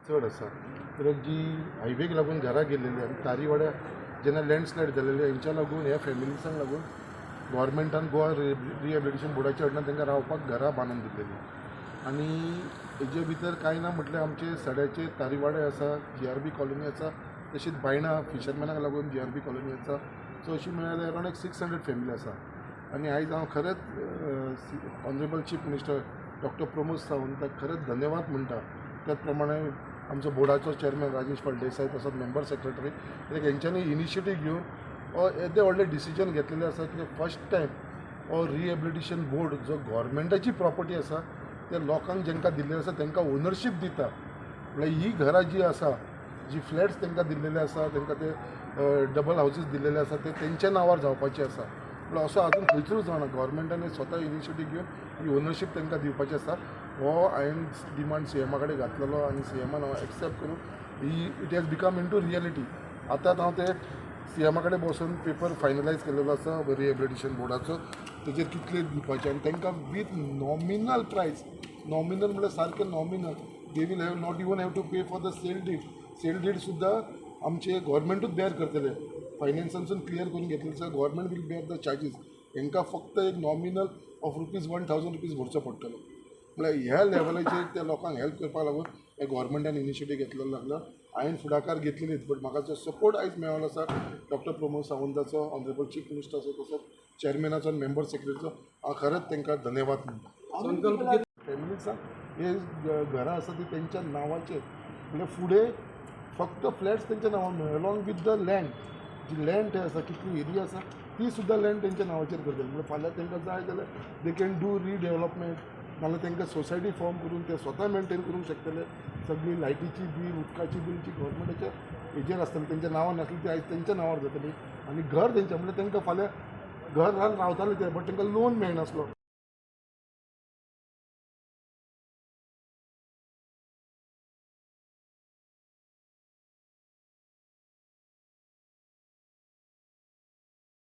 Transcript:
चड आसा कित्याक जी हायवेक लागून घरां गेल्लेली आनी तारीवाड्या जेन्ना लँडस्लायड जालेली हेंच्या लागून ह्या फॅमिलीसांक लागून गव्हर्मेंटान गोवा रिहॅबिलिटेशन बोर्डाच्या कडल्यान तांकां रावपाक घरां बांदून दिल्लेली आनी हेजे भितर कांय ना म्हटल्यार आमचे सड्याचे तारीवाडे आसा GRB कॉलनी आसा तशीच बायणा फिशरमॅनाक लागून GRB कॉलनी आसा सो अशी मेळ्ळ्यार अरावंड एक 600 फॅमिली आसा आनी आयज हांव खरेंच honourable chief minister doctor Pramod सावंताक खरेंच धन्यवाद म्हणटा त्याच प्रमाणे आमचो बोर्डाचो चेअरमॅन राजेश फळदेसाय तसोच मेंबर सेक्रेटरी कित्याक हेंच्यांनी इनिशिएटीव घेवन येदे व्हडले डिसिजन घेतलेले आसा कित्याक फर्स्ट टायम हो रिहॅबिलिटेशन बोर्ड जो गव्हर्मेंटाची प्रॉपर्टी आसा ते लोकांक जेंकां दिल्ले आसा तांकां ओनरशीप दिता म्हळ्यार ही घरां जी आसा जी फ्लॅट्स तांकां दिल्लेले आसा तांकां ते डबल हावजीस दिल्लेले आसा ते तेंच्या नांवार जावपाचे आसा म्हळ्यार असो आजून खंयचरूच जावना गव्हर्मेंटान स्वता इनिशिएटीव घेवन ही ओनरशीप तांकां दिवपाची आसा हो हांवें डिमांड CMA कडेन घातलेलो आनी CMAन हांव एक्सेप्ट करून ही it has become into reality आतां हांव ते CMA कडेन बसून पेपर फायनलायज केलेलो आसा रिहॅबिलिटेशन बोर्डाचो तेजेर कितले दिवपाचे आनी तांकां वीथ नॉमिनल प्रायस नॉमिनल म्हळ्यार सारकें nominal they will have not even have to pay for the sale deed सुद्दां आमचे गव्हर्मेंटूच बेर करतले फायनान्सानसून क्लियर करून घेतलेले आसा government will bear the charges हांकां फक्त एक नॉमिनल ऑफ ₹1,000 भरचो पडटलो म्हळ्यार ह्या लेवलाचेर त्या लोकांक हेल्प करपाक लागून हे गव्हर्मेंटान इनिशिएटीव घेतलेलो लागला हांवें फुडाकार घेतलेलीच बट म्हाका जो सपोर्ट आयज मेळ्ळो आसा डॉक्टर प्रमोद सावंताचो ऑनरेबल चीफ मिनिस्टराचो तसोच चेअरमॅनाचो आनी मेंबर सेक्रेटरीचो हांव खरेंच तांकां धन्यवाद म्हणटा फॅमिलीसांक हे घरां आसा ती तेंच्या नांवाचेर म्हणजे फुडें फक्त फ्लॅट्स तेंच्या नांवार न्हय अलॉंग वीथ द लँड जी लँड थंय आसा कितली एरिया आसा ती सुद्दां लँड तेंच्या नांवाचेर करतले म्हणजे फाल्यां तांकां जाय जाल्यार दे कॅन डू रिडेवलपमेंट नाजाल्यार तांकां सोसायटी फॉर्म करून ते स्वता मेंटेन करूंक शकतले सगळी लायटीची बील उदकाची बील जी गव्हर्मेंटाच्या हेजेर आसतली तेंच्या नांवार नासली ती आयज तेंच्या नांवार जातली आनी घर तेंच्या म्हणजे तांकां फाल्यां घर रावन रावताले ते बट तांकां लोन मेळनासलो